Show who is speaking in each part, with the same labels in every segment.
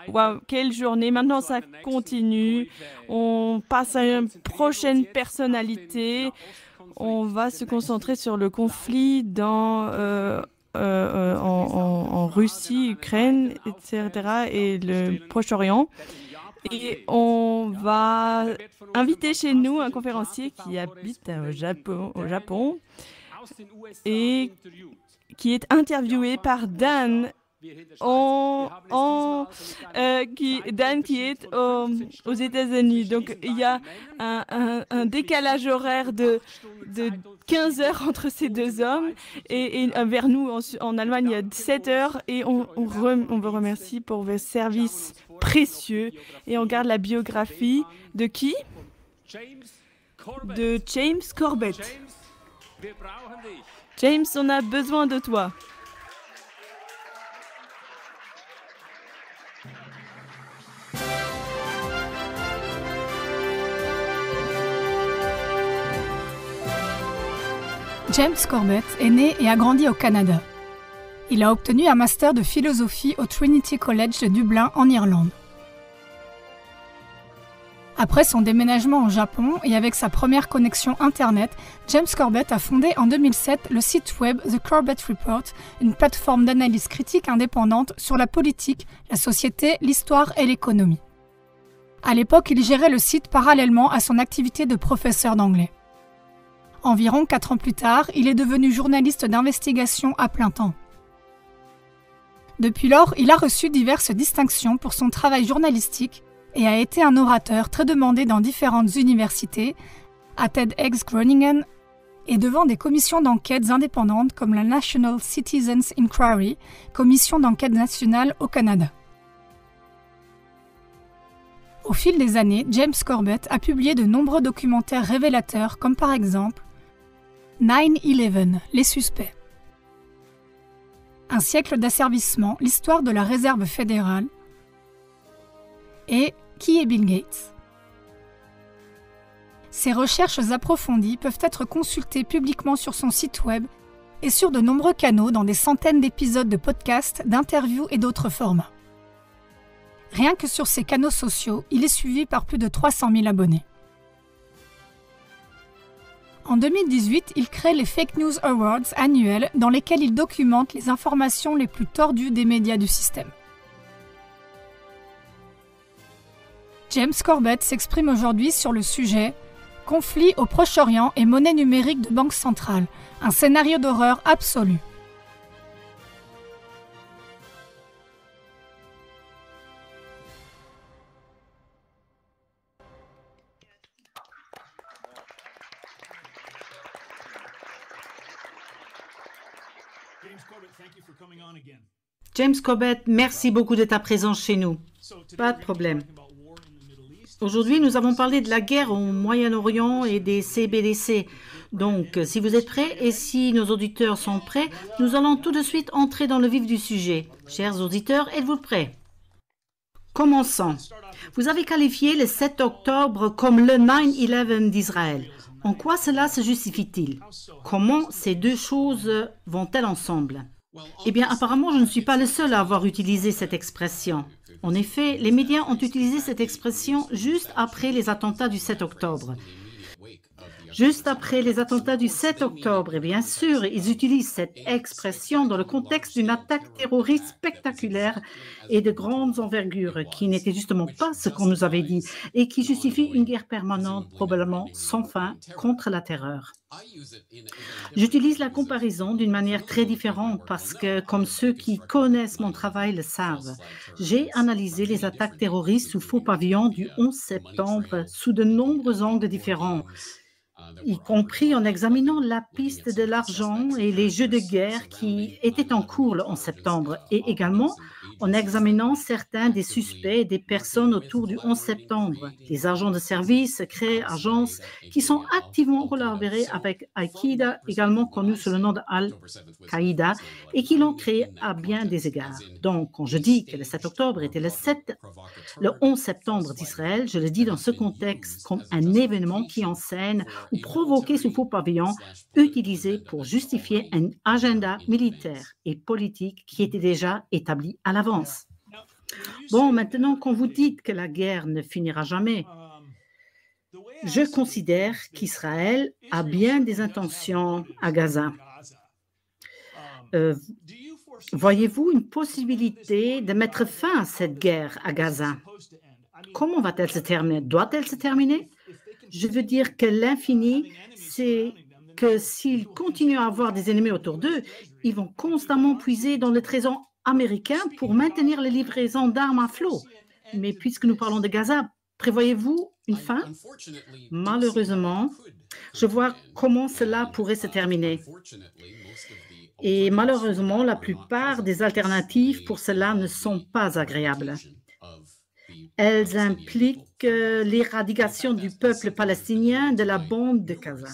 Speaker 1: Wow, quelle journée! Maintenant, ça continue. On passe à une prochaine personnalité. On va se concentrer sur le conflit en Russie, Ukraine, etc., et le Proche-Orient. Et on va inviter chez nous un conférencier qui habite au Japon et qui est interviewé par Dan. Dan qui est aux États-Unis. Donc, il y a un décalage horaire de 15 heures entre ces deux hommes. Et vers nous, en Allemagne, il y a 7 heures. Et on vous remercie pour vos services précieux. Et on garde la biographie de qui? De James Corbett. James, on a besoin de toi.
Speaker 2: James Corbett est né et a grandi au Canada. Il a obtenu un master de philosophie au Trinity College de Dublin en Irlande. Après son déménagement au Japon et avec sa première connexion Internet, James Corbett a fondé en 2007 le site web The Corbett Report, une plateforme d'analyse critique indépendante sur la politique, la société, l'histoire et l'économie. À l'époque, il gérait le site parallèlement à son activité de professeur d'anglais. Environ 4 ans plus tard, il est devenu journaliste d'investigation à plein temps. Depuis lors, il a reçu diverses distinctions pour son travail journalistique et a été un orateur très demandé dans différentes universités, à TEDx Groningen et devant des commissions d'enquête indépendantes comme la National Citizens Inquiry, commission d'enquête nationale au Canada. Au fil des années, James Corbett a publié de nombreux documentaires révélateurs comme par exemple 9/11, les suspects. Un siècle d'asservissement, l'histoire de la réserve fédérale et Qui est Bill Gates? Ces recherches approfondies peuvent être consultées publiquement sur son site web et sur de nombreux canaux dans des centaines d'épisodes de podcasts, d'interviews et d'autres formats. Rien que sur ces canaux sociaux, il est suivi par plus de 300 000 abonnés. En 2018, il crée les Fake News Awards annuels dans lesquels il documente les informations les plus tordues des médias du système. James Corbett s'exprime aujourd'hui sur le sujet « Conflit au Proche-Orient et monnaie numérique de banque centrale, un scénario d'horreur absolu ».
Speaker 3: James Corbett, merci beaucoup de ta présence chez nous. Pas de problème. Aujourd'hui, nous avons parlé de la guerre au Moyen-Orient et des CBDC. Donc, si vous êtes prêts et si nos auditeurs sont prêts, nous allons tout de suite entrer dans le vif du sujet. Chers auditeurs, êtes-vous prêts? Commençons. Vous avez qualifié le 7 octobre comme le 9/11 d'Israël. En quoi cela se justifie-t-il? Comment ces deux choses vont-elles ensemble? Eh bien, apparemment, je ne suis pas le seul à avoir utilisé cette expression. En effet, les médias ont utilisé cette expression juste après les attentats du 7 octobre. Juste après les attentats du 7 octobre, et bien sûr, ils utilisent cette expression dans le contexte d'une attaque terroriste spectaculaire et de grandes envergures, qui n'était justement pas ce qu'on nous avait dit, et qui justifie une guerre permanente, probablement sans fin, contre la terreur. J'utilise la comparaison d'une manière très différente parce que, comme ceux qui connaissent mon travail le savent, j'ai analysé les attaques terroristes sous faux pavillon du 11 septembre sous de nombreux angles différents, y compris en examinant la piste de l'argent et les jeux de guerre qui étaient en cours le 11 septembre, et également en examinant certains des suspects et des personnes autour du 11 septembre, des agents de service, secrets, agences, qui sont activement collaborés avec Al-Qaïda, également connu sous le nom de Al-Qaïda, et qui l'ont créé à bien des égards. Donc, quand je dis que le 7 octobre était le 11 septembre d'Israël, je le dis dans ce contexte comme un événement qui enseigne ou ou provoqués sous faux pavillon, utilisés pour justifier un agenda militaire et politique qui était déjà établi à l'avance. Bon, maintenant, quand vous dites que la guerre ne finira jamais, je considère qu'Israël a bien des intentions à Gaza. Voyez-vous une possibilité de mettre fin à cette guerre à Gaza? Comment va-t-elle se terminer? Doit-elle se terminer? Je veux dire que l'infini, c'est que s'ils continuent à avoir des ennemis autour d'eux, ils vont constamment puiser dans le trésor américain pour maintenir les livraisons d'armes à flot. Mais puisque nous parlons de Gaza, prévoyez-vous une fin? Malheureusement, je vois comment cela pourrait se terminer. Et malheureusement, la plupart des alternatives pour cela ne sont pas agréables. Elles impliquent l'éradication du peuple palestinien de la bande de Gaza.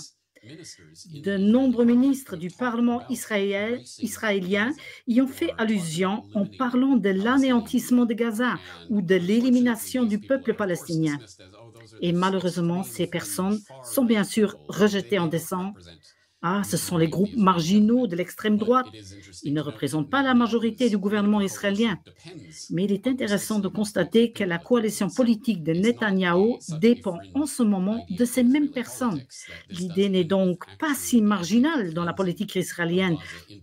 Speaker 3: De nombreux ministres du Parlement israélien y ont fait allusion en parlant de l'anéantissement de Gaza ou de l'élimination du peuple palestinien. Et malheureusement, ces personnes sont bien sûr rejetées en décembre. Ah, ce sont les groupes marginaux de l'extrême droite. Ils ne représentent pas la majorité du gouvernement israélien. Mais il est intéressant de constater que la coalition politique de Netanyahou dépend en ce moment de ces mêmes personnes. L'idée n'est donc pas si marginale dans la politique israélienne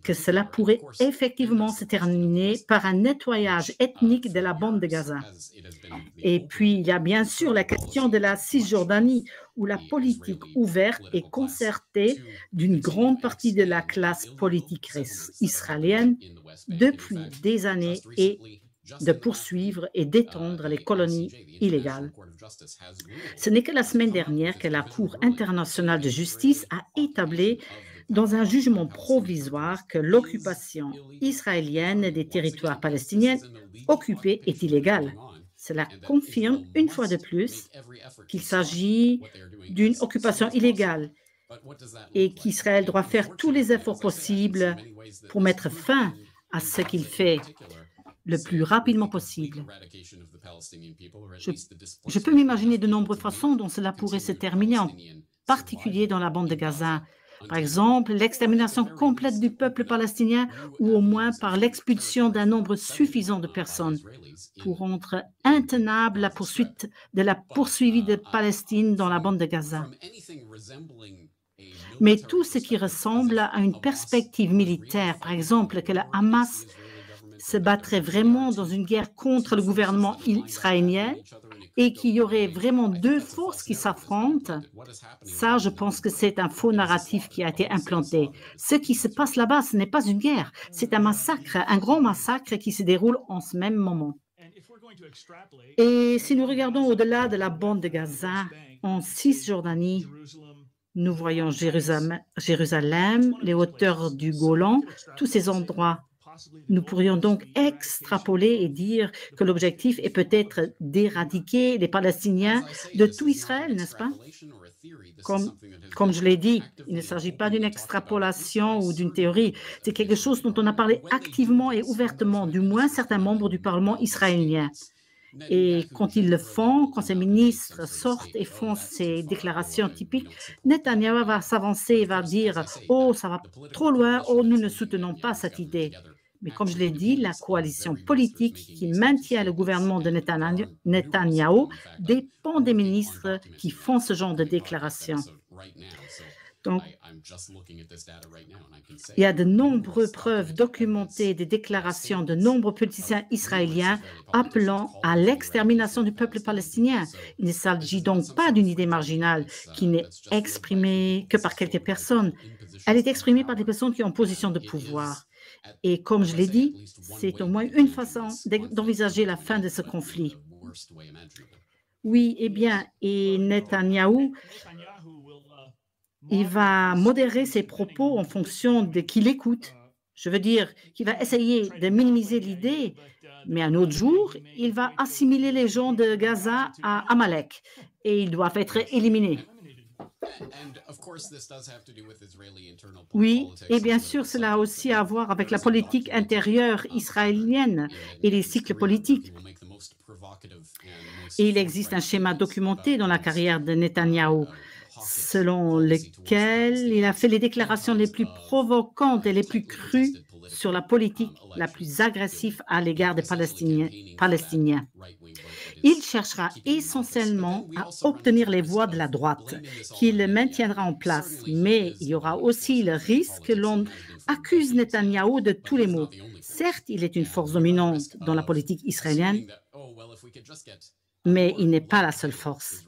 Speaker 3: que cela pourrait effectivement se terminer par un nettoyage ethnique de la bande de Gaza. Et puis, il y a bien sûr la question de la Cisjordanie, où la politique ouverte et concertée d'une grande partie de la classe politique israélienne depuis des années est de poursuivre et d'étendre les colonies illégales. Ce n'est que la semaine dernière que la Cour internationale de justice a établi dans un jugement provisoire que l'occupation israélienne des territoires palestiniens occupés est illégale. Cela confirme une fois de plus qu'il s'agit d'une occupation illégale et qu'Israël doit faire tous les efforts possibles pour mettre fin à ce qu'il fait le plus rapidement possible. Je peux m'imaginer de nombreuses façons dont cela pourrait se terminer, en particulier dans la bande de Gaza. Par exemple, l'extermination complète du peuple palestinien ou au moins par l'expulsion d'un nombre suffisant de personnes pour rendre intenable la poursuite de la poursuivie de Palestine dans la bande de Gaza. Mais tout ce qui ressemble à une perspective militaire, par exemple que le Hamas se battrait vraiment dans une guerre contre le gouvernement israélien et qu'il y aurait vraiment deux forces qui s'affrontent, ça, je pense que c'est un faux narratif qui a été implanté. Ce qui se passe là-bas, ce n'est pas une guerre, c'est un massacre, un grand massacre qui se déroule en ce même moment. Et si nous regardons au-delà de la bande de Gaza, en Cisjordanie, nous voyons Jérusalem, les hauteurs du Golan, tous ces endroits. Nous pourrions donc extrapoler et dire que l'objectif est peut-être d'éradiquer les Palestiniens de tout Israël, n'est-ce pas? Comme je l'ai dit, il ne s'agit pas d'une extrapolation ou d'une théorie. C'est quelque chose dont on a parlé activement et ouvertement, du moins certains membres du Parlement israélien. Et quand ils le font, quand ces ministres sortent et font ces déclarations typiques, Netanyahou va s'avancer et va dire « Oh, ça va trop loin, oh, nous ne soutenons pas cette idée ». Mais comme je l'ai dit, la coalition politique qui maintient le gouvernement de Netanyahou dépend des ministres qui font ce genre de déclarations. Donc, il y a de nombreuses preuves documentées des déclarations de nombreux politiciens israéliens appelant à l'extermination du peuple palestinien. Il ne s'agit donc pas d'une idée marginale qui n'est exprimée que par quelques personnes. Elle est exprimée par des personnes qui ont position de pouvoir. Et comme je l'ai dit, c'est au moins une façon d'envisager la fin de ce conflit. Oui, eh bien, et Netanyahou, il va modérer ses propos en fonction de qui l'écoute. Je veux dire qu'il va essayer de minimiser l'idée, mais un autre jour, il va assimiler les gens de Gaza à Amalek et ils doivent être éliminés. Oui, et bien sûr, cela a aussi à voir avec la politique intérieure israélienne et les cycles politiques. Et il existe un schéma documenté dans la carrière de Netanyahou. selon lequel il a fait les déclarations les plus provocantes et les plus crues sur la politique la plus agressive à l'égard des Palestiniens. Il cherchera essentiellement à obtenir les voix de la droite, qu'il maintiendra en place, mais il y aura aussi le risque que l'on accuse Netanyahou de tous les maux. Certes, il est une force dominante dans la politique israélienne, mais il n'est pas la seule force.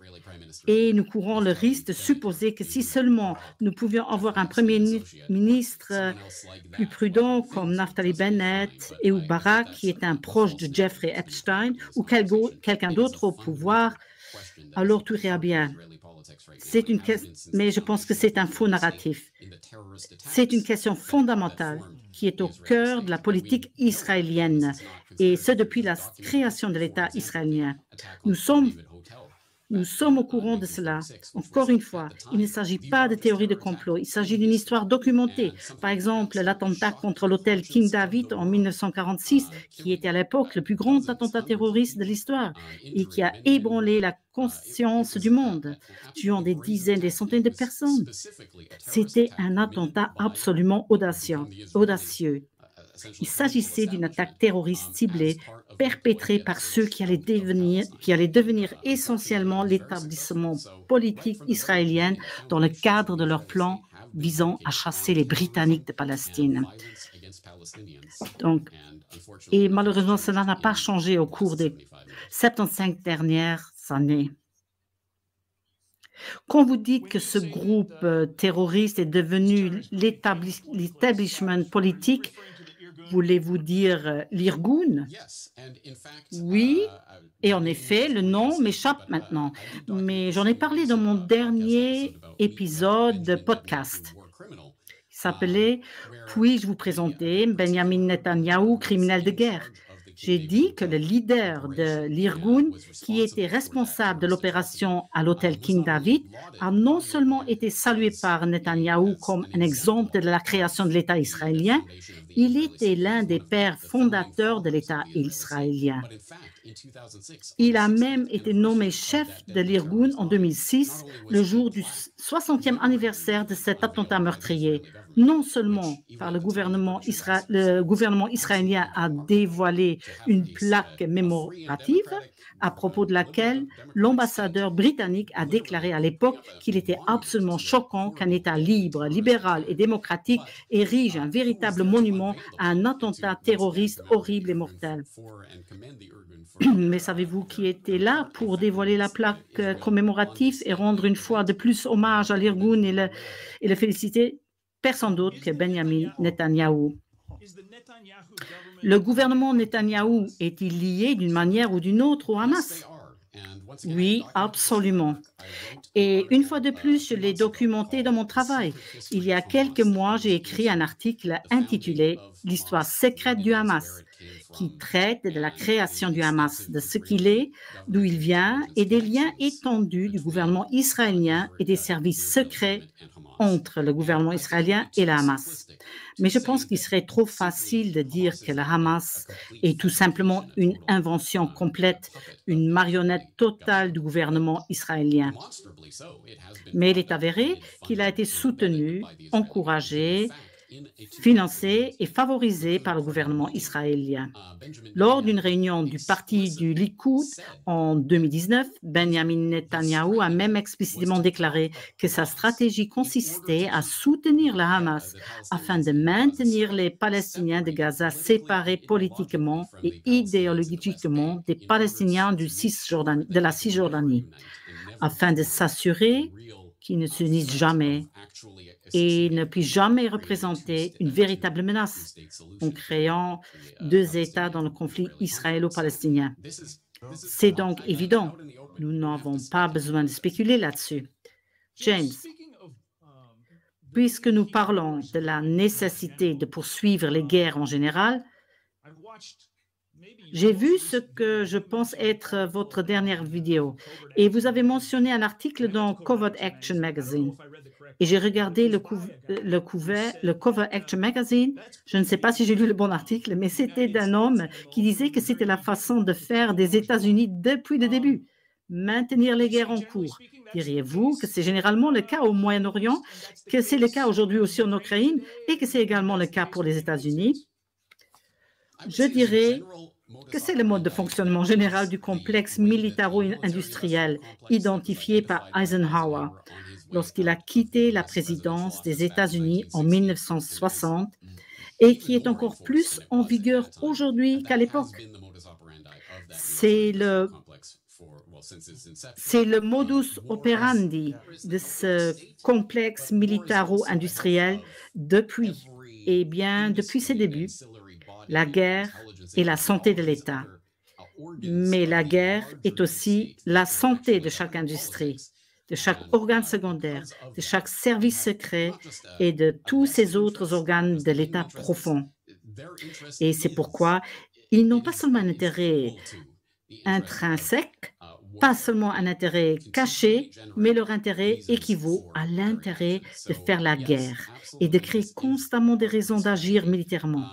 Speaker 3: Et nous courons le risque de supposer que si seulement nous pouvions avoir un Premier ministre plus prudent comme Naftali Bennett et ou Barak, qui est un proche de Jeffrey Epstein, ou quelqu'un d'autre au pouvoir, alors tout irait bien. Mais je pense que c'est un faux narratif. C'est une question fondamentale qui est au cœur de la politique israélienne, et ce depuis la création de l'État israélien. Nous sommes au courant de cela. Encore une fois, il ne s'agit pas de théorie de complot, il s'agit d'une histoire documentée. Par exemple, l'attentat contre l'hôtel King David en 1946, qui était à l'époque le plus grand attentat terroriste de l'histoire et qui a ébranlé la conscience du monde, tuant des dizaines, des centaines de personnes. C'était un attentat absolument audacieux. Il s'agissait d'une attaque terroriste ciblée perpétrée par ceux qui allaient devenir essentiellement l'établissement politique israélien dans le cadre de leur plan visant à chasser les Britanniques de Palestine. Et malheureusement, cela n'a pas changé au cours des 75 dernières années. Quand vous dites que ce groupe terroriste est devenu l'établissement politique, voulez-vous dire l'Irgun? Oui, et en effet, le nom m'échappe maintenant, mais j'en ai parlé dans mon dernier épisode de podcast. Il s'appelait « Puis-je vous présenter Benjamin Netanyahou, criminel de guerre ?» J'ai dit que le leader de l'Irgun, qui était responsable de l'opération à l'hôtel King David, a non seulement été salué par Netanyahou comme un exemple de la création de l'État israélien, il était l'un des pères fondateurs de l'État israélien. Il a même été nommé chef de l'Irgun en 2006, le jour du 60e anniversaire de cet attentat meurtrier. Non seulement par le gouvernement israélien a dévoilé une plaque mémorative à propos de laquelle l'ambassadeur britannique a déclaré à l'époque qu'il était absolument choquant qu'un État libre, libéral et démocratique érige un véritable monument à un attentat terroriste horrible et mortel. Mais savez-vous qui était là pour dévoiler la plaque commémorative et rendre une fois de plus hommage à l'Irgun et le féliciter? Personne d'autre que Benjamin Netanyahou. Le gouvernement Netanyahou est-il lié d'une manière ou d'une autre au Hamas? Oui, absolument. Et une fois de plus, je l'ai documenté dans mon travail. Il y a quelques mois, j'ai écrit un article intitulé « L'histoire secrète du Hamas », qui traite de la création du Hamas, de ce qu'il est, d'où il vient et des liens étendus du gouvernement israélien et des services secrets entre le gouvernement israélien et le Hamas. Mais je pense qu'il serait trop facile de dire que le Hamas est tout simplement une invention complète, une marionnette totale du gouvernement israélien. Mais il est avéré qu'il a été soutenu, encouragé, financé et favorisé par le gouvernement israélien. Lors d'une réunion du parti du Likoud en 2019, Benjamin Netanyahou a même explicitement déclaré que sa stratégie consistait à soutenir le Hamas afin de maintenir les Palestiniens de Gaza séparés politiquement et idéologiquement des Palestiniens de la Cisjordanie, afin de s'assurer qu'ils ne s'unissent jamais et ne puissent jamais représenter une véritable menace en créant deux États dans le conflit israélo-palestinien. C'est donc évident, nous n'avons pas besoin de spéculer là-dessus. James, puisque nous parlons de la nécessité de poursuivre les guerres en général, j'ai vu ce que je pense être votre dernière vidéo et vous avez mentionné un article dans Covert Action Magazine. Et j'ai regardé le Cover Action Magazine. Je ne sais pas si j'ai lu le bon article, mais c'était d'un homme qui disait que c'était la façon de faire des États-Unis depuis le début. maintenir les guerres en cours. Diriez-vous que c'est généralement le cas au Moyen-Orient, que c'est le cas aujourd'hui aussi en Ukraine et que c'est également le cas pour les États-Unis? Je dirais que c'est le mode de fonctionnement général du complexe militaro-industriel identifié par Eisenhower lorsqu'il a quitté la présidence des États-Unis en 1960 et qui est encore plus en vigueur aujourd'hui qu'à l'époque. C'est le modus operandi de ce complexe militaro-industriel depuis ses débuts, la guerre est la santé de l'État. Mais la guerre est aussi la santé de chaque industrie, de chaque organe secondaire, de chaque service secret et de tous ces autres organes de l'État profond. Et c'est pourquoi ils n'ont pas seulement un intérêt intrinsèque, pas seulement un intérêt caché, mais leur intérêt équivaut à l'intérêt de faire la guerre et de créer constamment des raisons d'agir militairement.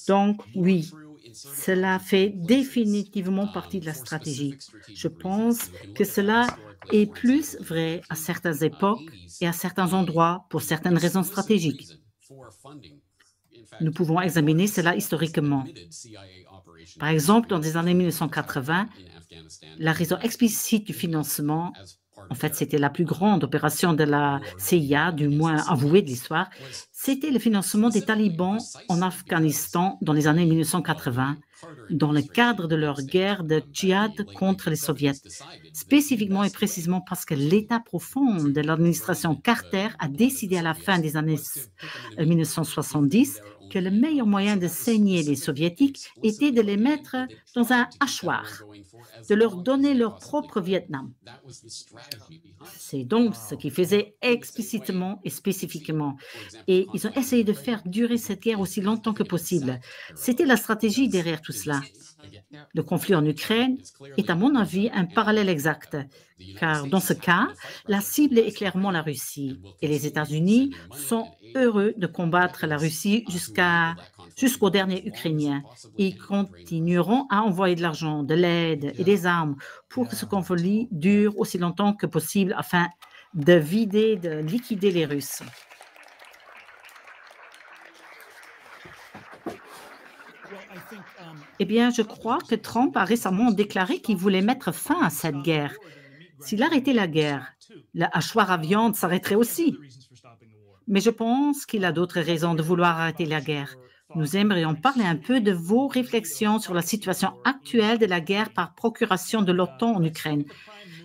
Speaker 3: Donc, oui, cela fait définitivement partie de la stratégie. Je pense que cela est plus vrai à certaines époques et à certains endroits pour certaines raisons stratégiques. Nous pouvons examiner cela historiquement. Par exemple, dans les années 1980, la raison explicite du financement, en fait, c'était la plus grande opération de la CIA, du moins avouée de l'histoire, c'était le financement des talibans en Afghanistan dans les années 1980, dans le cadre de leur guerre de djihad contre les soviets, spécifiquement et précisément parce que l'État profond de l'administration Carter a décidé à la fin des années 1970 que le meilleur moyen de saigner les soviétiques était de les mettre dans un hachoir, de leur donner leur propre Vietnam. C'est donc ce qu'ils faisaient explicitement et spécifiquement. Et ils ont essayé de faire durer cette guerre aussi longtemps que possible. C'était la stratégie derrière tout cela. Le conflit en Ukraine est, à mon avis, un parallèle exact, car dans ce cas, la cible est clairement la Russie et les États-Unis sont heureux de combattre la Russie jusqu'au dernier Ukrainien. Ils continueront à envoyer de l'argent, de l'aide et des armes pour que ce conflit dure aussi longtemps que possible afin de liquider les Russes. Eh bien, je crois que Trump a récemment déclaré qu'il voulait mettre fin à cette guerre. S'il arrêtait la guerre, le hachoir à viande s'arrêterait aussi. Mais je pense qu'il a d'autres raisons de vouloir arrêter la guerre. Nous aimerions parler un peu de vos réflexions sur la situation actuelle de la guerre par procuration de l'OTAN en Ukraine.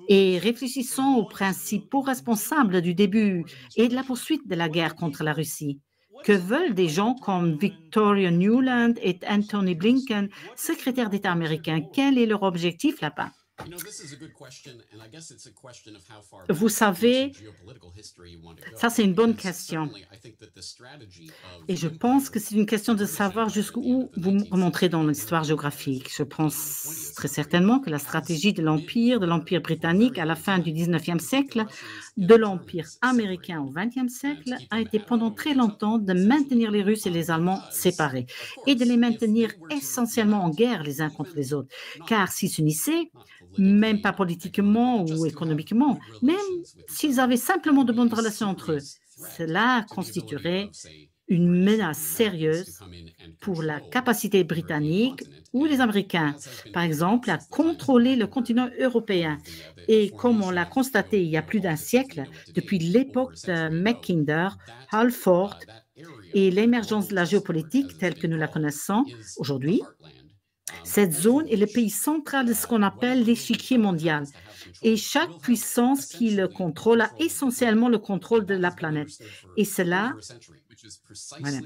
Speaker 3: Et réfléchissons aux principaux responsables du début et de la poursuite de la guerre contre la Russie. Que veulent des gens comme Victoria Nuland et Anthony Blinken, secrétaire d'État américain? Quel est leur objectif là-bas? Vous savez, ça c'est une bonne question. Et je pense que c'est une question de savoir jusqu'où vous remonterez dans l'histoire géographique. Je pense très certainement que la stratégie de l'Empire britannique à la fin du 19e siècle, de l'Empire américain au 20e siècle, a été pendant très longtemps de maintenir les Russes et les Allemands séparés et de les maintenir essentiellement en guerre les uns contre les autres. Car s'ils s'unissaient, même pas politiquement ou économiquement, même s'ils avaient simplement de bonnes relations entre eux, cela constituerait une menace sérieuse pour la capacité britannique ou les Américains, par exemple, à contrôler le continent européen. Et comme on l'a constaté il y a plus d'un siècle, depuis l'époque de Mackinder, Halford et l'émergence de la géopolitique telle que nous la connaissons aujourd'hui, cette zone est le pays central de ce qu'on appelle l'échiquier mondial. Et chaque puissance qui le contrôle a essentiellement le contrôle de la planète. Et cela, voilà,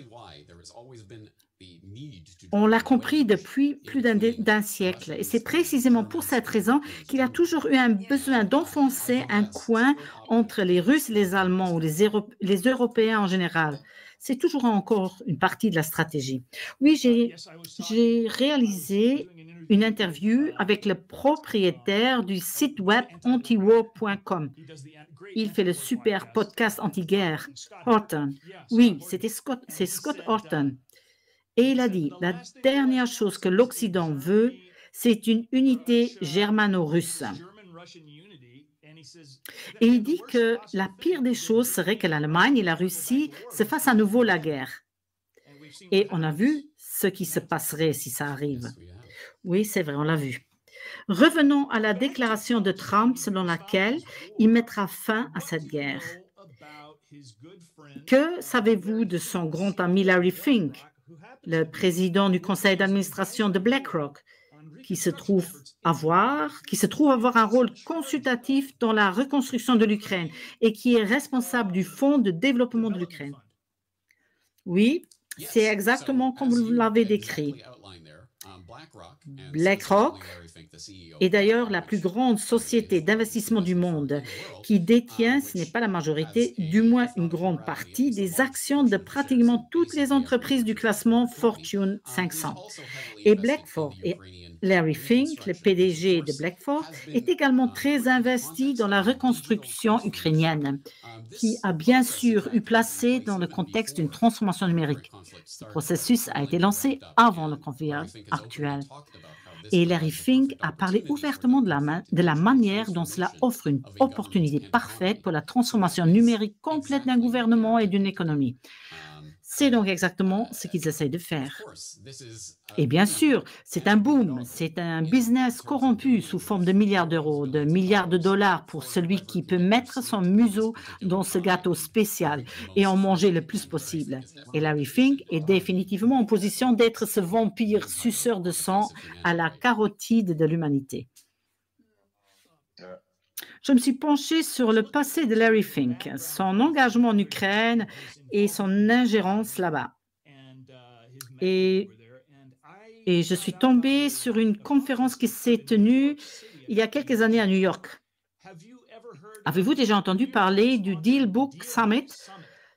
Speaker 3: on l'a compris depuis plus d'un siècle. Et c'est précisément pour cette raison qu'il a toujours eu un besoin d'enfoncer un coin entre les Russes et les Allemands ou les Européens en général. C'est toujours encore une partie de la stratégie. Oui, j'ai réalisé une interview avec le propriétaire du site web antiwar.com. Il fait le super podcast anti-guerre, Horton. Oui, c'est Scott Horton. Et il a dit, la dernière chose que l'Occident veut, C'est une unité germano-russe. Et il dit que la pire des choses serait que l'Allemagne et la Russie se fassent à nouveau la guerre. Et on a vu ce qui se passerait si ça arrive. Oui, c'est vrai, on l'a vu. Revenons à la déclaration de Trump selon laquelle il mettra fin à cette guerre. Que savez-vous de son grand ami Larry Fink, le président du conseil d'administration de BlackRock, qui se trouve avoir un rôle consultatif dans la reconstruction de l'Ukraine et qui est responsable du Fonds de développement de l'Ukraine? Oui, c'est exactement comme vous l'avez décrit. BlackRock est d'ailleurs la plus grande société d'investissement du monde qui détient, ce n'est pas la majorité, du moins une grande partie des actions de pratiquement toutes les entreprises du classement Fortune 500. Et BlackRock et Larry Fink, le PDG de BlackRock, est également très investi dans la reconstruction ukrainienne, qui a bien sûr eu placé dans le contexte d'une transformation numérique. Ce processus a été lancé avant le conflit actuel. Et Larry Fink a parlé ouvertement de la manière dont cela offre une opportunité parfaite pour la transformation numérique complète d'un gouvernement et d'une économie. C'est donc exactement ce qu'ils essayent de faire. Et bien sûr, c'est un boom, c'est un business corrompu sous forme de milliards d'euros, de milliards de dollars pour celui qui peut mettre son museau dans ce gâteau spécial et en manger le plus possible. Et Larry Fink est définitivement en position d'être ce vampire suceur de sang à la carotide de l'humanité. Je me suis penchée sur le passé de Larry Fink, son engagement en Ukraine et son ingérence là-bas. Et je suis tombée sur une conférence qui s'est tenue il y a quelques années à New York. Avez-vous déjà entendu parler du Deal Book Summit,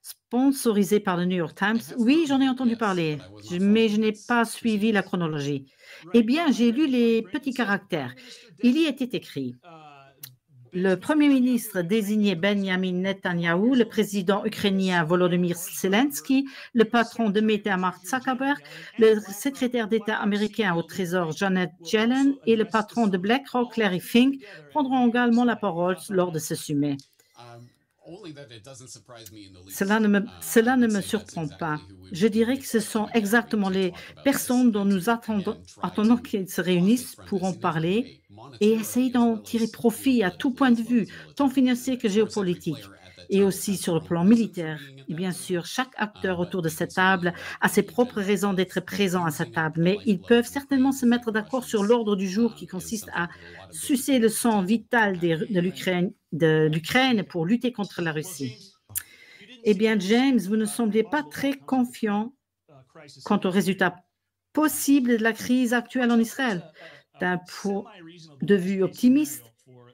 Speaker 3: sponsorisé par le New York Times? Oui, j'en ai entendu parler, mais je n'ai pas suivi la chronologie. Eh bien, j'ai lu les petits caractères. Il y était écrit: le Premier ministre désigné Benjamin Netanyahou, le président ukrainien Volodymyr Zelensky, le patron de Meta Mark Zuckerberg, le secrétaire d'État américain au Trésor Janet Yellen et le patron de BlackRock Larry Fink prendront également la parole lors de ce sommet. Cela ne me surprend pas. Je dirais que ce sont exactement les personnes dont nous attendons qu'ils se réunissent pour en parler et essayer d'en tirer profit à tout point de vue, tant financier que géopolitique, et aussi sur le plan militaire. Et bien sûr, chaque acteur autour de cette table a ses propres raisons d'être présent à cette table, mais ils peuvent certainement se mettre d'accord sur l'ordre du jour qui consiste à sucer le sang vital de l'Ukraine pour lutter contre la Russie. Eh bien, James, vous ne semblez pas très confiant quant aux résultats possibles de la crise actuelle en Israël. D'un point de vue optimiste,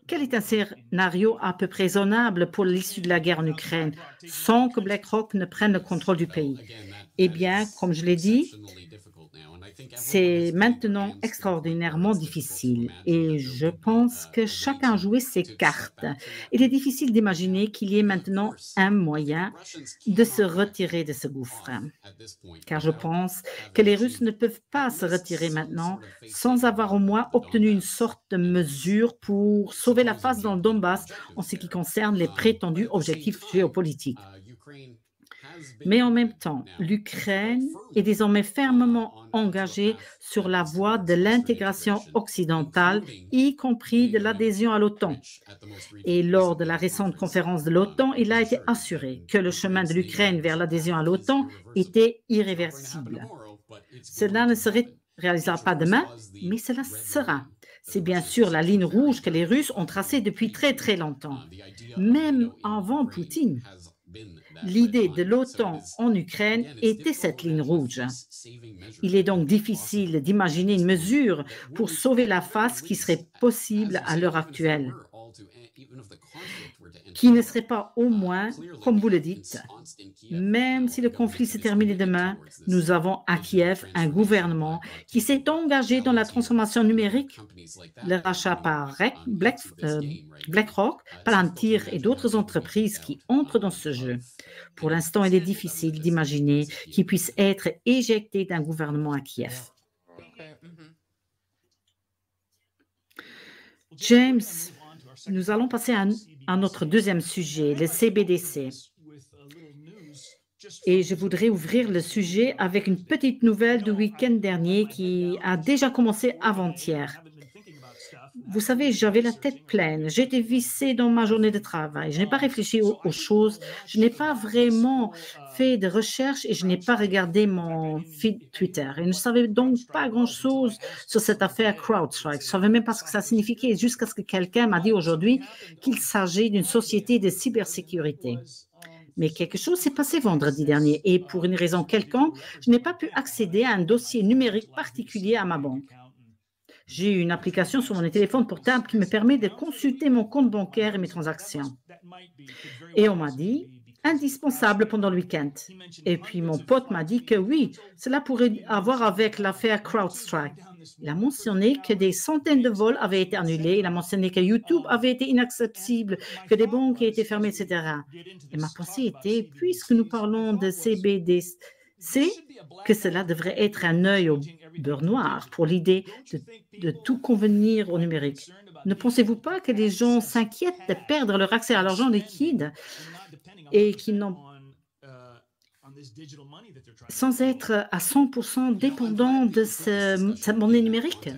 Speaker 3: quel est un scénario à peu près raisonnable pour l'issue de la guerre en Ukraine sans que BlackRock ne prenne le contrôle du pays? Eh bien, comme je l'ai dit, c'est maintenant extraordinairement difficile et je pense que chacun a joué ses cartes. Il est difficile d'imaginer qu'il y ait maintenant un moyen de se retirer de ce gouffre, car je pense que les Russes ne peuvent pas se retirer maintenant sans avoir au moins obtenu une sorte de mesure pour sauver la face dans le Donbass en ce qui concerne les prétendus objectifs géopolitiques. Mais en même temps, l'Ukraine est désormais fermement engagée sur la voie de l'intégration occidentale, y compris de l'adhésion à l'OTAN. Et lors de la récente conférence de l'OTAN, il a été assuré que le chemin de l'Ukraine vers l'adhésion à l'OTAN était irréversible. Cela ne se réalisera pas demain, mais cela sera. C'est bien sûr la ligne rouge que les Russes ont tracée depuis très très longtemps, même avant Poutine. L'idée de l'OTAN en Ukraine était cette ligne rouge. Il est donc difficile d'imaginer une mesure pour sauver la face qui serait possible à l'heure actuelle, qui ne serait pas au moins, comme vous le dites, même si le conflit se terminait demain, nous avons à Kiev un gouvernement qui s'est engagé dans la transformation numérique, le rachat par BlackRock, Palantir et d'autres entreprises qui entrent dans ce jeu. Pour l'instant, il est difficile d'imaginer qu'il puisse être éjecté d'un gouvernement à Kiev. James, nous allons passer à notre deuxième sujet, le CBDC. Et je voudrais ouvrir le sujet avec une petite nouvelle du week-end dernier qui a déjà commencé avant-hier. Vous savez, j'avais la tête pleine, j'étais vissée dans ma journée de travail, je n'ai pas réfléchi aux choses, je n'ai pas vraiment fait de recherche et je n'ai pas regardé mon feed Twitter. Et je ne savais donc pas grand-chose sur cette affaire CrowdStrike. Je ne savais même pas ce que ça signifiait jusqu'à ce que quelqu'un m'a dit aujourd'hui qu'il s'agit d'une société de cybersécurité. Mais quelque chose s'est passé vendredi dernier et pour une raison quelconque, je n'ai pas pu accéder à un dossier numérique particulier à ma banque. J'ai une application sur mon téléphone portable qui me permet de consulter mon compte bancaire et mes transactions. Et on m'a dit, indispensable pendant le week-end. Et puis mon pote m'a dit que oui, cela pourrait avoir avec l'affaire CrowdStrike. Il a mentionné que des centaines de vols avaient été annulés. Il a mentionné que YouTube avait été inaccessible, que des banques étaient fermées, etc. Et ma pensée était, puisque nous parlons de CBDC, que cela devrait être un œil au beurre noir pour l'idée de tout convenir au numérique. Ne pensez-vous pas que les gens s'inquiètent de perdre leur accès à l'argent liquide et qu'ils n'ont sans être à 100% dépendants de cette monnaie numérique?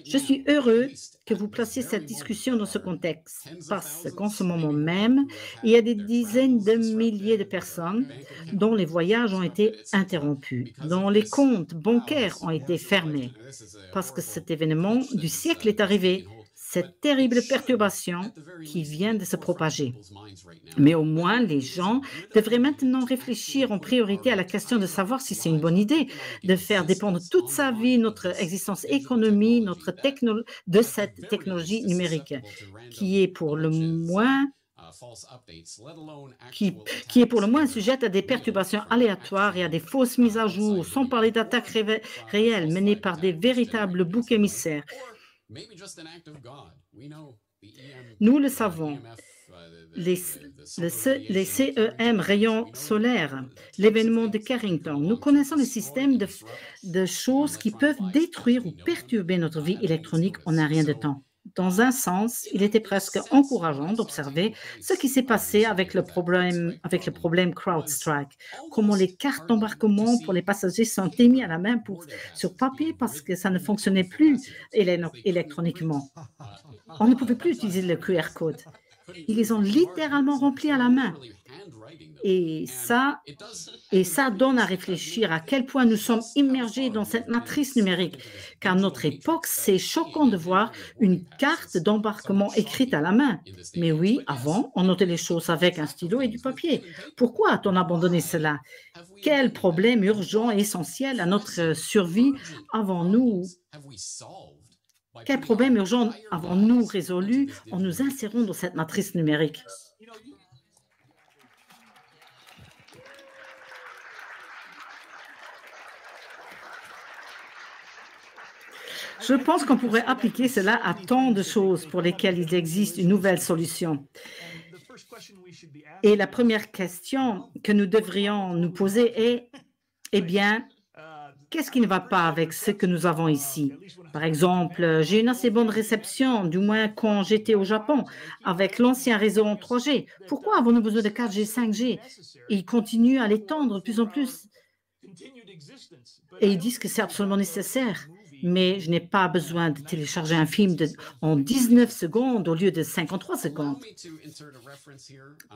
Speaker 3: Je suis heureux que vous placiez cette discussion dans ce contexte parce qu'en ce moment même, il y a des dizaines de milliers de personnes dont les voyages ont été interrompus, dont les comptes bancaires ont été fermés parce que cet événement du siècle est arrivé. Cette terrible perturbation qui vient de se propager. Mais au moins, les gens devraient maintenant réfléchir en priorité à la question de savoir si c'est une bonne idée de faire dépendre toute sa vie, notre existence économique, de cette technologie numérique, qui est pour le moins sujette à des perturbations aléatoires et à des fausses mises à jour, sans parler d'attaques réelles menées par des véritables boucs émissaires. Nous le savons, les CEM rayons solaires, l'événement de Carrington, nous connaissons le système de choses qui peuvent détruire ou perturber notre vie électronique en un rien de temps. Dans un sens, il était presque encourageant d'observer ce qui s'est passé avec le problème CrowdStrike, comment les cartes d'embarquement pour les passagers sont émises à la main sur papier parce que ça ne fonctionnait plus électroniquement. On ne pouvait plus utiliser le QR code. Ils les ont littéralement remplis à la main. Et ça donne à réfléchir à quel point nous sommes immergés dans cette matrice numérique. Car à notre époque, c'est choquant de voir une carte d'embarquement écrite à la main. Mais oui, avant, on notait les choses avec un stylo et du papier. Pourquoi a-t-on abandonné cela? Quel problème urgent et essentiel à notre survie Quel problème urgent avons-nous résolu en nous insérant dans cette matrice numérique? Je pense qu'on pourrait appliquer cela à tant de choses pour lesquelles il existe une nouvelle solution. Et la première question que nous devrions nous poser est, qu'est-ce qui ne va pas avec ce que nous avons ici? Par exemple, j'ai une assez bonne réception, du moins quand j'étais au Japon, avec l'ancien réseau en 3G. Pourquoi avons-nous besoin de 4G, 5G? Ils continuent à l'étendre de plus en plus. Et ils disent que c'est absolument nécessaire. Mais je n'ai pas besoin de télécharger un film en 19 secondes au lieu de 53 secondes.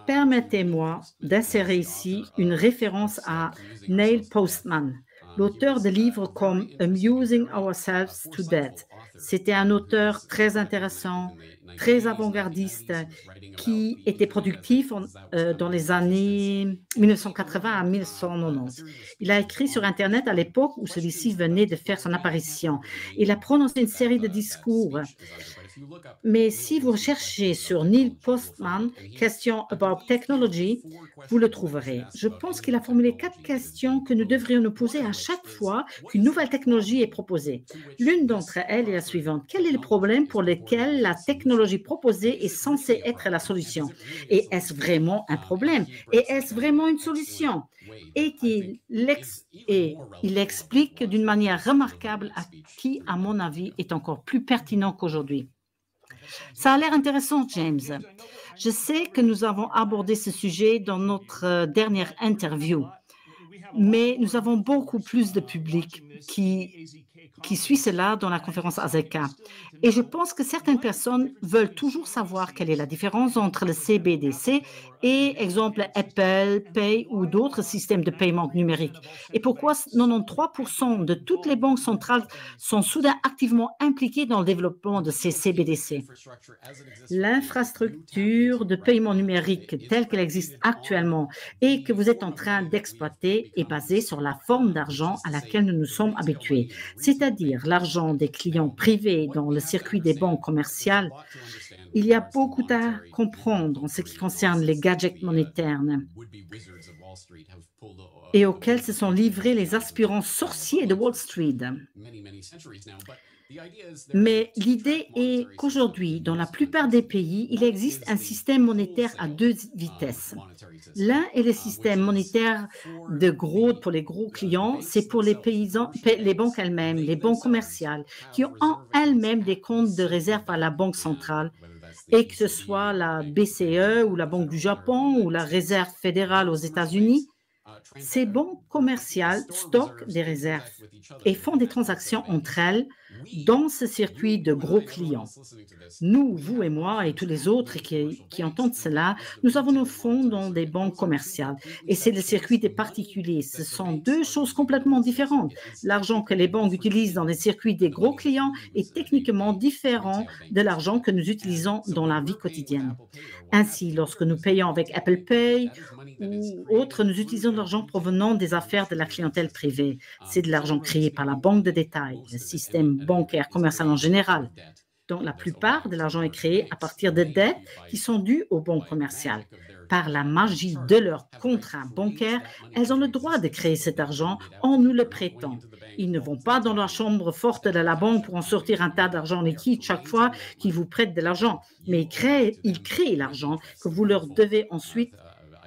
Speaker 3: Permettez-moi d'insérer ici une référence à Neil Postman, l'auteur de livres comme Amusing Ourselves to Death. C'était un auteur très intéressant, très avant-gardiste, qui était productif dans les années 1980 à 1990. Il a écrit sur Internet à l'époque où celui-ci venait de faire son apparition. Il a prononcé une série de discours. Mais si vous recherchez sur Neil Postman, Question about Technology, vous le trouverez. Je pense qu'il a formulé 4 questions que nous devrions nous poser à chaque fois qu'une nouvelle technologie est proposée. L'une d'entre elles est la suivante. Quel est le problème pour lequel la technologie proposée est censée être la solution? Et est-ce vraiment un problème? Et est-ce vraiment une solution? Et il explique d'une manière remarquable qui, à mon avis, est encore plus pertinent qu'aujourd'hui. Ça a l'air intéressant, James. Je sais que nous avons abordé ce sujet dans notre dernière interview, mais nous avons beaucoup plus de public qui suit cela dans la conférence AZK. Et je pense que certaines personnes veulent toujours savoir quelle est la différence entre le CBDC et, exemple, Apple Pay ou d'autres systèmes de paiement numérique. Et pourquoi 93% de toutes les banques centrales sont soudain activement impliquées dans le développement de ces CBDC. L'infrastructure de paiement numérique telle qu'elle existe actuellement et que vous êtes en train d'exploiter est basée sur la forme d'argent à laquelle nous nous sommes habitués, c'est-à-dire l'argent des clients privés dans le circuit des banques commerciales. Il y a beaucoup à comprendre en ce qui concerne les gadgets monétaires et auxquels se sont livrés les aspirants sorciers de Wall Street. Mais l'idée est qu'aujourd'hui, dans la plupart des pays, il existe un système monétaire à deux vitesses. L'un est le système monétaire pour les gros clients, c'est pour les banques elles-mêmes, les banques commerciales, qui ont en elles-mêmes des comptes de réserve à la Banque centrale, et que ce soit la BCE ou la Banque du Japon ou la Réserve fédérale aux États-Unis. Ces banques commerciales stockent des réserves et font des transactions entre elles dans ce circuit de gros clients. Nous, vous et moi et tous les autres qui entendent cela, nous avons nos fonds dans des banques commerciales et c'est le circuit des particuliers. Ce sont deux choses complètement différentes. L'argent que les banques utilisent dans les circuits des gros clients est techniquement différent de l'argent que nous utilisons dans la vie quotidienne. Ainsi, lorsque nous payons avec Apple Pay ou autres, nous utilisons de l'argent provenant des affaires de la clientèle privée. C'est de l'argent créé par la banque de détail, le système bancaire commercial en général. Donc, la plupart de l'argent est créé à partir de dettes qui sont dues aux banques commerciales. Par la magie de leur contrat bancaire, elles ont le droit de créer cet argent en nous le prêtant. Ils ne vont pas dans la chambre forte de la banque pour en sortir un tas d'argent liquide chaque fois qu'ils vous prêtent de l'argent, mais ils créent l'argent que vous leur devez ensuite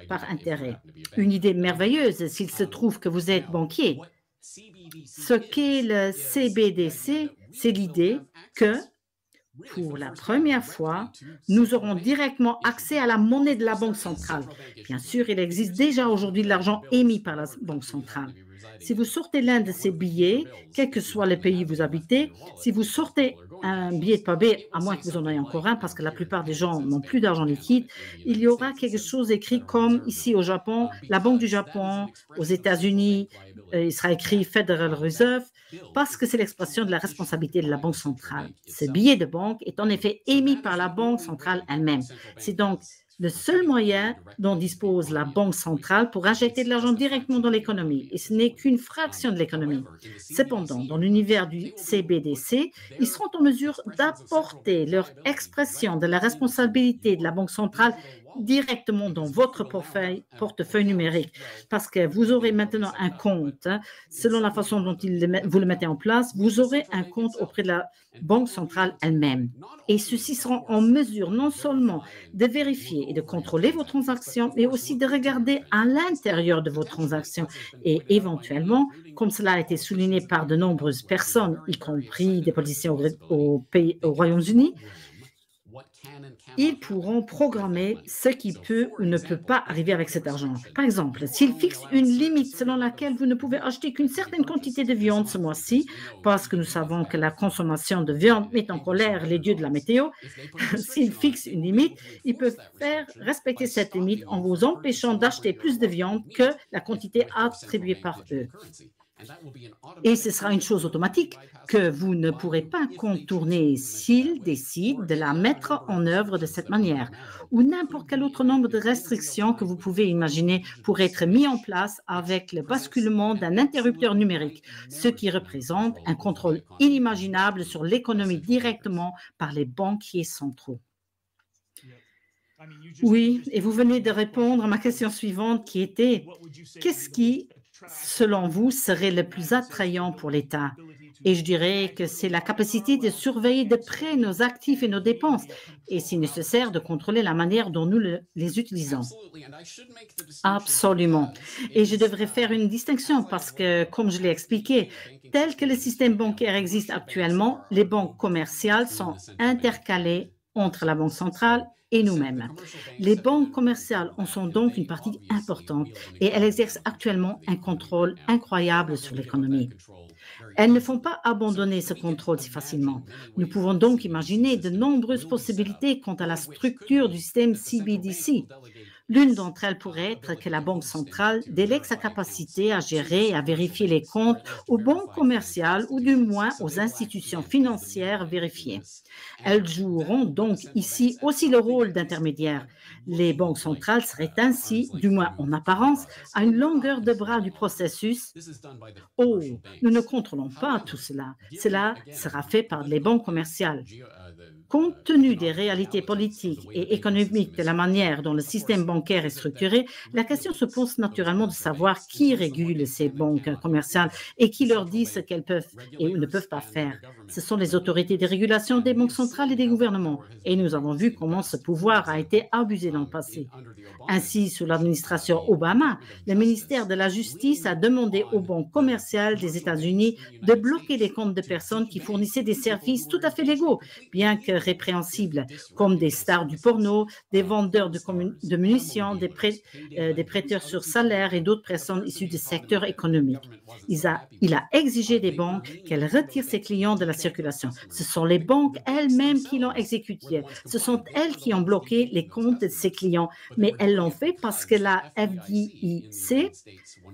Speaker 3: par intérêt. Une idée merveilleuse s'il se trouve que vous êtes banquier. Ce qu'est le CBDC, c'est l'idée que, pour la première fois, nous aurons directement accès à la monnaie de la Banque centrale. Bien sûr, il existe déjà aujourd'hui de l'argent émis par la Banque centrale. Si vous sortez l'un de ces billets, quel que soit le pays où vous habitez, si vous sortez un billet de papier, à moins que vous en ayez encore un, parce que la plupart des gens n'ont plus d'argent liquide, il y aura quelque chose écrit comme ici au Japon, la Banque du Japon, aux États-Unis, il sera écrit Federal Reserve, parce que c'est l'expression de la responsabilité de la Banque centrale. Ce billet de banque est en effet émis par la Banque centrale elle-même. C'est donc le seul moyen dont dispose la Banque centrale pour injecter de l'argent directement dans l'économie, et ce n'est qu'une fraction de l'économie. Cependant, dans l'univers du CBDC, ils seront en mesure d'apporter leur expression de la responsabilité de la Banque centrale directement dans votre portefeuille numérique, parce que vous aurez maintenant un compte, selon la façon dont vous le mettez en place, vous aurez un compte auprès de la Banque centrale elle-même. Et ceux-ci seront en mesure non seulement de vérifier et de contrôler vos transactions, mais aussi de regarder à l'intérieur de vos transactions et éventuellement, comme cela a été souligné par de nombreuses personnes, y compris des politiciens au Royaume-Uni, ils pourront programmer ce qui peut ou ne peut pas arriver avec cet argent. Par exemple, s'ils fixent une limite selon laquelle vous ne pouvez acheter qu'une certaine quantité de viande ce mois-ci, parce que nous savons que la consommation de viande met en colère les dieux de la météo, s'ils fixent une limite, ils peuvent faire respecter cette limite en vous empêchant d'acheter plus de viande que la quantité attribuée par eux. Et ce sera une chose automatique que vous ne pourrez pas contourner s'ils décident de la mettre en œuvre de cette manière, ou n'importe quel autre nombre de restrictions que vous pouvez imaginer pour être mis en place avec le basculement d'un interrupteur numérique, ce qui représente un contrôle inimaginable sur l'économie directement par les banquiers centraux. Oui, et vous venez de répondre à ma question suivante qui était « Qu'est-ce qui selon vous, serait le plus attrayant pour l'État? Et je dirais que c'est la capacité de surveiller de près nos actifs et nos dépenses, et si nécessaire, de contrôler la manière dont nous les utilisons. Absolument. Et je devrais faire une distinction parce que, comme je l'ai expliqué, tel que le système bancaire existe actuellement, les banques commerciales sont intercalées entre la Banque centrale et nous-mêmes. Les banques commerciales en sont donc une partie importante et elles exercent actuellement un contrôle incroyable sur l'économie. Elles ne font pas abandonner ce contrôle si facilement. Nous pouvons donc imaginer de nombreuses possibilités quant à la structure du système CBDC. L'une d'entre elles pourrait être que la Banque centrale délègue sa capacité à gérer et à vérifier les comptes aux banques commerciales ou du moins aux institutions financières vérifiées. Elles joueront donc ici aussi le rôle d'intermédiaire. Les banques centrales seraient ainsi, du moins en apparence, à une longueur de bras du processus. Oh, nous ne contrôlons pas tout cela. Cela sera fait par les banques commerciales. Compte tenu des réalités politiques et économiques de la manière dont le système bancaire est structuré, la question se pose naturellement de savoir qui régule ces banques commerciales et qui leur dit ce qu'elles peuvent et ne peuvent pas faire. Ce sont les autorités de régulation des banques centrales et des gouvernements. Et nous avons vu comment ce pouvoir a été abusé dans le passé. Ainsi, sous l'administration Obama, le ministère de la Justice a demandé aux banques commerciales des États-Unis de bloquer les comptes de personnes qui fournissaient des services tout à fait légaux, bien que répréhensibles, comme des stars du porno, des vendeurs de munitions, des prêteurs sur salaire et d'autres personnes issues du secteur économique. Il a exigé des banques qu'elles retirent ses clients de la circulation. Ce sont les banques elles-mêmes qui l'ont exécuté. Ce sont elles qui ont bloqué les comptes de ses clients, mais elles l'ont fait parce que la FDIC,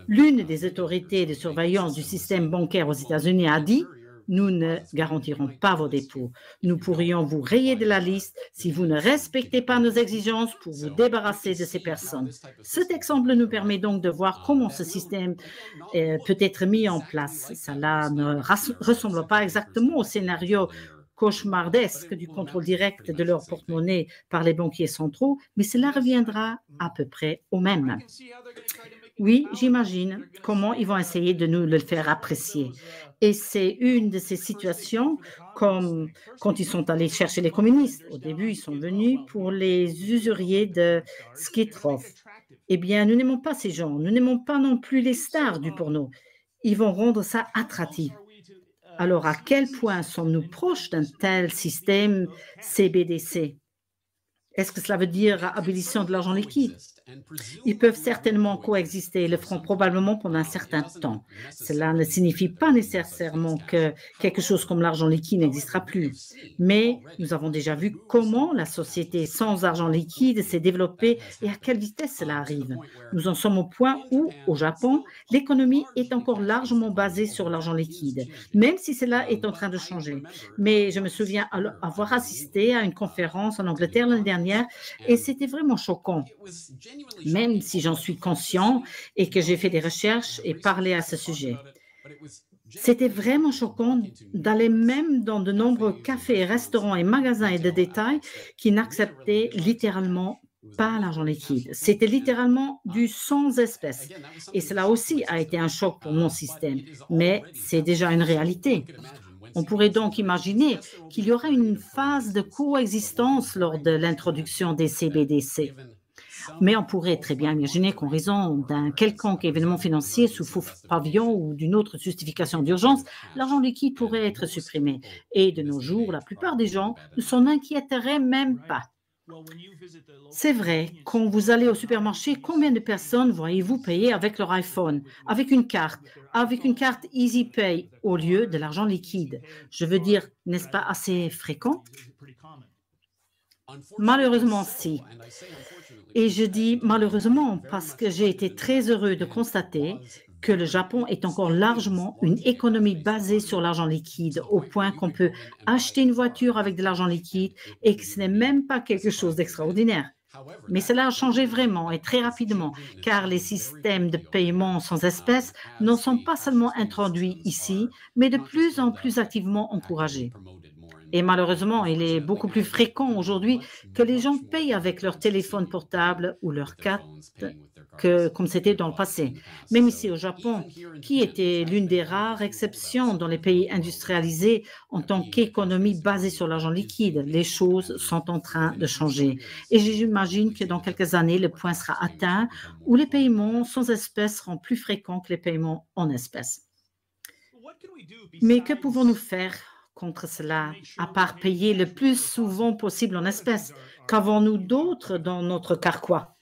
Speaker 3: l'une des autorités de surveillance du système bancaire aux États-Unis, a dit: nous ne garantirons pas vos dépôts. Nous pourrions vous rayer de la liste si vous ne respectez pas nos exigences pour vous débarrasser de ces personnes. Cet exemple nous permet donc de voir comment ce système peut être mis en place. Cela ne ressemble pas exactement au scénario cauchemardesque du contrôle direct de leur porte-monnaie par les banquiers centraux, mais cela reviendra à peu près au même. Oui, j'imagine comment ils vont essayer de nous le faire apprécier. Et c'est une de ces situations comme quand ils sont allés chercher les communistes. Au début, ils sont venus pour les usuriers de Skid Row. Eh bien, nous n'aimons pas ces gens. Nous n'aimons pas non plus les stars du porno. Ils vont rendre ça attractif. Alors, à quel point sommes-nous proches d'un tel système CBDC? Est-ce que cela veut dire abolition de l'argent liquide? Ils peuvent certainement coexister et le feront probablement pendant un certain temps. Cela ne signifie pas nécessairement que quelque chose comme l'argent liquide n'existera plus. Mais nous avons déjà vu comment la société sans argent liquide s'est développée et à quelle vitesse cela arrive. Nous en sommes au point où, au Japon, l'économie est encore largement basée sur l'argent liquide, même si cela est en train de changer. Mais je me souviens avoir assisté à une conférence en Angleterre l'année dernière et c'était vraiment choquant. Même si j'en suis conscient et que j'ai fait des recherches et parlé à ce sujet. C'était vraiment choquant d'aller même dans de nombreux cafés, restaurants et magasins et de détail qui n'acceptaient littéralement pas l'argent liquide. C'était littéralement du sans espèces. Et cela aussi a été un choc pour mon système. Mais c'est déjà une réalité. On pourrait donc imaginer qu'il y aura une phase de coexistence lors de l'introduction des CBDC. Mais on pourrait très bien imaginer qu'en raison d'un quelconque événement financier sous faux pavillon ou d'une autre justification d'urgence, l'argent liquide pourrait être supprimé. Et de nos jours, la plupart des gens ne s'en inquiéteraient même pas. C'est vrai, quand vous allez au supermarché, combien de personnes voyez-vous payer avec leur iPhone, avec une carte EasyPay au lieu de l'argent liquide? Je veux dire, n'est-ce pas assez fréquent? Malheureusement, si. Et je dis malheureusement parce que j'ai été très heureux de constater que le Japon est encore largement une économie basée sur l'argent liquide, au point qu'on peut acheter une voiture avec de l'argent liquide et que ce n'est même pas quelque chose d'extraordinaire. Mais cela a changé vraiment et très rapidement, car les systèmes de paiement sans espèces ne sont pas seulement introduits ici, mais de plus en plus activement encouragés. Et malheureusement, il est beaucoup plus fréquent aujourd'hui que les gens payent avec leur téléphone portable ou leur carte comme c'était dans le passé. Même ici au Japon, qui était l'une des rares exceptions dans les pays industrialisés en tant qu'économie basée sur l'argent liquide, les choses sont en train de changer. Et j'imagine que dans quelques années, le point sera atteint où les paiements sans espèces seront plus fréquents que les paiements en espèces. Mais que pouvons-nous faire contre cela, à part payer le plus souvent possible en espèces? Qu'avons-nous d'autre dans notre carquois?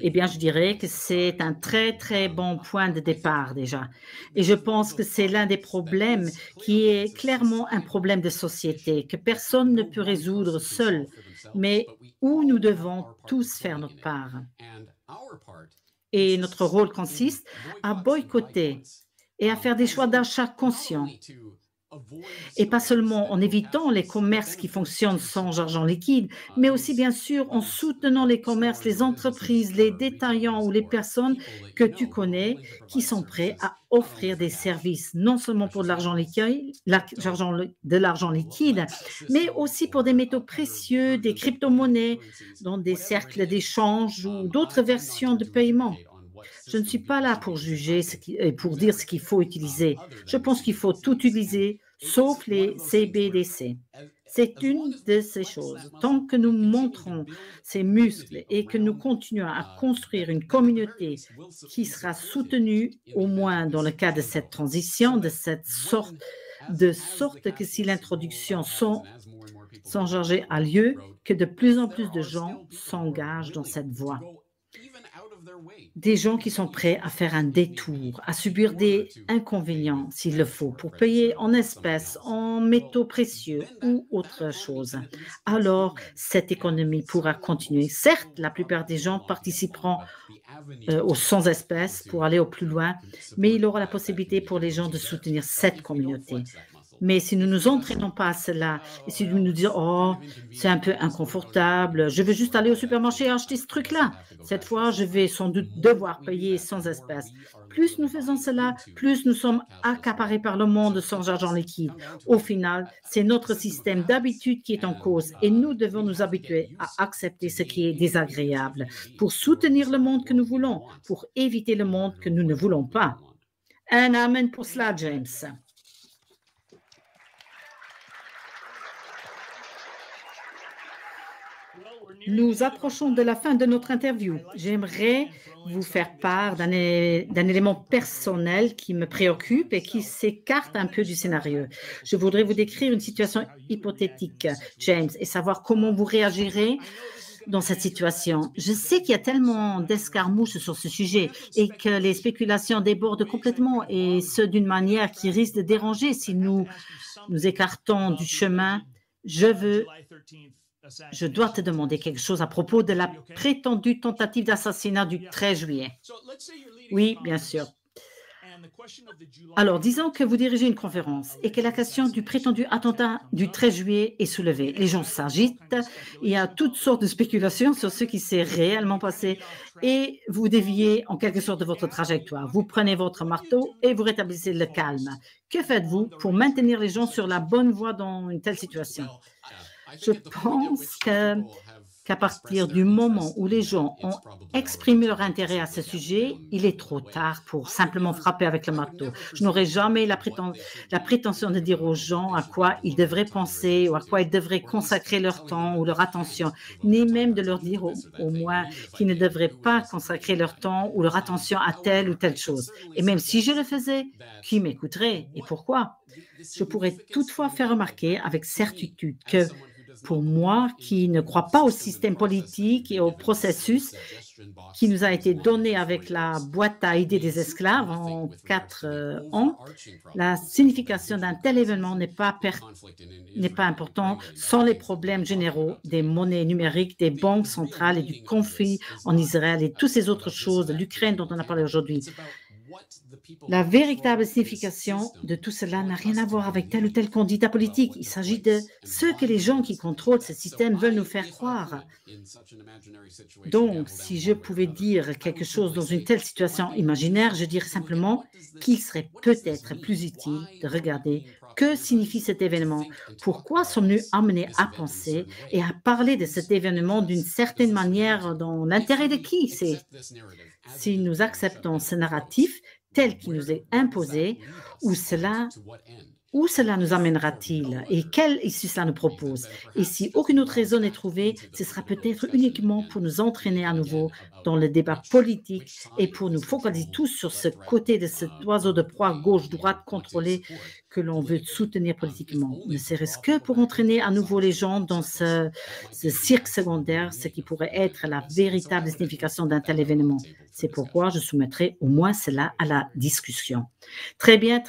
Speaker 3: Eh bien, je dirais que c'est un très, très bon point de départ déjà. Et je pense que c'est l'un des problèmes qui est clairement un problème de société, que personne ne peut résoudre seul, mais où nous devons tous faire notre part. Et notre rôle consiste à boycotter et à faire des choix d'achat conscients. Et pas seulement en évitant les commerces qui fonctionnent sans argent liquide, mais aussi bien sûr en soutenant les commerces, les entreprises, les détaillants ou les personnes que tu connais qui sont prêts à offrir des services, non seulement pour de l'argent liquide, mais aussi pour des métaux précieux, des crypto-monnaies, dans des cercles d'échange ou d'autres versions de paiement. Je ne suis pas là pour juger et pour dire ce qu'il faut utiliser. Je pense qu'il faut tout utiliser, sauf les CBDC. C'est une de ces choses. Tant que nous montrons ces muscles et que nous continuons à construire une communauté qui sera soutenue, au moins dans le cas de cette transition, de sorte que si l'introduction sans changer a lieu, que de plus en plus de gens s'engagent dans cette voie. Des gens qui sont prêts à faire un détour, à subir des inconvénients s'il le faut, pour payer en espèces, en métaux précieux ou autre chose. Alors, cette économie pourra continuer. Certes, la plupart des gens participeront aux sans espèces pour aller au plus loin, mais il aura la possibilité pour les gens de soutenir cette communauté. Mais si nous ne nous entraînons pas à cela, et si nous nous disons « Oh, c'est un peu inconfortable, je veux juste aller au supermarché et acheter ce truc-là. Cette fois, je vais sans doute devoir payer sans espèces. » Plus nous faisons cela, plus nous sommes accaparés par le monde sans argent liquide. Au final, c'est notre système d'habitude qui est en cause et nous devons nous habituer à accepter ce qui est désagréable pour soutenir le monde que nous voulons, pour éviter le monde que nous ne voulons pas. Un amen pour cela, James. Nous approchons de la fin de notre interview. J'aimerais vous faire part d'un élément personnel qui me préoccupe et qui s'écarte un peu du scénario. Je voudrais vous décrire une situation hypothétique, James, et savoir comment vous réagirez dans cette situation. Je sais qu'il y a tellement d'escarmouches sur ce sujet et que les spéculations débordent complètement et ce d'une manière qui risque de déranger si nous nous écartons du chemin. Je dois te demander quelque chose à propos de la prétendue tentative d'assassinat du 13 juillet. Oui, bien sûr. Alors, disons que vous dirigez une conférence et que la question du prétendu attentat du 13 juillet est soulevée. Les gens s'agitent, il y a toutes sortes de spéculations sur ce qui s'est réellement passé et vous déviez en quelque sorte de votre trajectoire. Vous prenez votre marteau et vous rétablissez le calme. Que faites-vous pour maintenir les gens sur la bonne voie dans une telle situation? Je pense qu'à partir du moment où les gens ont exprimé leur intérêt à ce sujet, il est trop tard pour simplement frapper avec le marteau. Je n'aurai jamais la prétention de dire aux gens à quoi ils devraient penser ou à quoi ils devraient consacrer leur temps ou leur attention, ni même de leur dire au moins qu'ils ne devraient pas consacrer leur temps ou leur attention à telle ou telle chose. Et même si je le faisais, qui m'écouterait et pourquoi? Je pourrais toutefois faire remarquer avec certitude que pour moi, qui ne crois pas au système politique et au processus qui nous a été donné avec la boîte à idées des esclaves en 4 ans, la signification d'un tel événement n'est pas important sans les problèmes généraux des monnaies numériques, des banques centrales et du conflit en Israël et toutes ces autres choses de l'Ukraine dont on a parlé aujourd'hui. La véritable signification de tout cela n'a rien à voir avec tel ou tel candidat politique. Il s'agit de ce que les gens qui contrôlent ce système veulent nous faire croire. Donc, si je pouvais dire quelque chose dans une telle situation imaginaire, je dirais simplement qu'il serait peut-être plus utile de regarder que signifie cet événement, pourquoi sommes-nous amenés à penser et à parler de cet événement d'une certaine manière dans l'intérêt de qui? Si nous acceptons ce narratif tel qu'il nous est imposé, où cela nous amènera-t-il et quelle issue cela nous propose? Et si aucune autre raison n'est trouvée, ce sera peut-être uniquement pour nous entraîner à nouveau dans le débat politique et pour nous focaliser tous sur ce côté de cet oiseau de proie gauche-droite contrôlé que l'on veut soutenir politiquement, ne serait-ce que pour entraîner à nouveau les gens dans ce cirque secondaire, ce qui pourrait être la véritable signification d'un tel événement. C'est pourquoi je soumettrai au moins cela à la discussion. Très bien,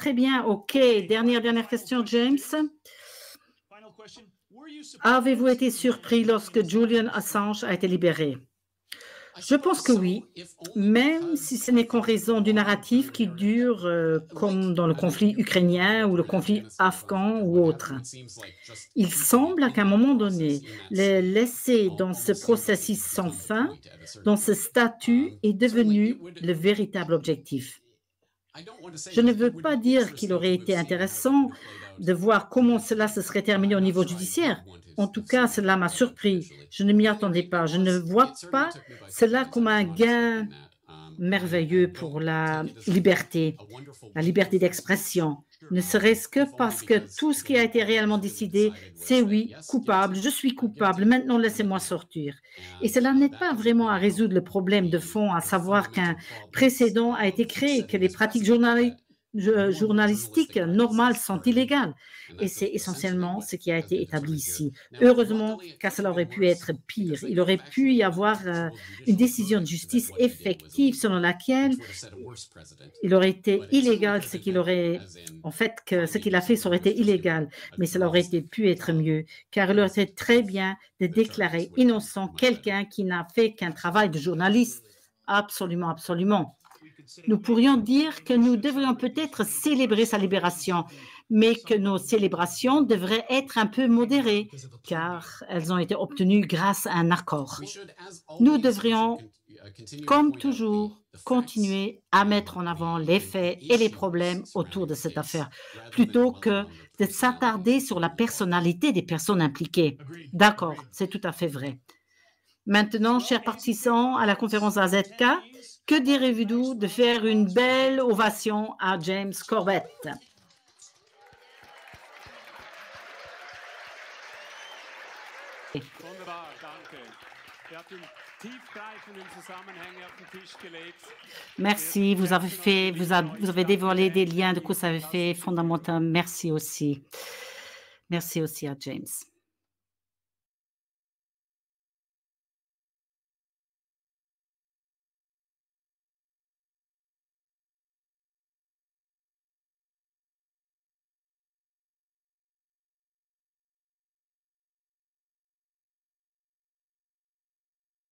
Speaker 3: OK. Dernière question, James. Avez-vous été surpris lorsque Julian Assange a été libéré? Je pense que oui, même si ce n'est qu'en raison du narratif qui dure, comme dans le conflit ukrainien ou le conflit afghan ou autre. Il semble qu'à un moment donné, le laisser dans ce processus sans fin, dans ce statut, est devenu le véritable objectif. Je ne veux pas dire qu'il aurait été intéressant de voir comment cela se serait terminé au niveau judiciaire. En tout cas, cela m'a surpris. Je ne m'y attendais pas. Je ne vois pas cela comme un gain merveilleux pour la liberté d'expression, ne serait-ce que parce que tout ce qui a été réellement décidé, c'est oui, coupable, je suis coupable, maintenant laissez-moi sortir. Et cela n'est pas vraiment à résoudre le problème de fond, à savoir qu'un précédent a été créé, que les pratiques journalistiques normales sont illégales. Et c'est essentiellement ce qui a été établi ici. Heureusement, car cela aurait pu être pire. Il aurait pu y avoir une décision de justice effective selon laquelle il aurait été illégal ce qu'il aurait, en fait, que ce qu'il a fait, ça aurait été illégal. Mais cela aurait pu être mieux, car il aurait été très bien de déclarer innocent quelqu'un qui n'a fait qu'un travail de journaliste. Absolument, absolument. Nous pourrions dire que nous devrions peut-être célébrer sa libération, mais que nos célébrations devraient être un peu modérées, car elles ont été obtenues grâce à un accord. Nous devrions, comme toujours, continuer à mettre en avant les faits et les problèmes autour de cette affaire, plutôt que de s'attarder sur la personnalité des personnes impliquées. D'accord, c'est tout à fait vrai. Maintenant, chers partisans à la conférence AZK, que direz-vous de faire une belle ovation à James Corbett? Merci, vous avez dévoilé des liens de cause à effet fondamentaux. Merci aussi. Merci aussi à James.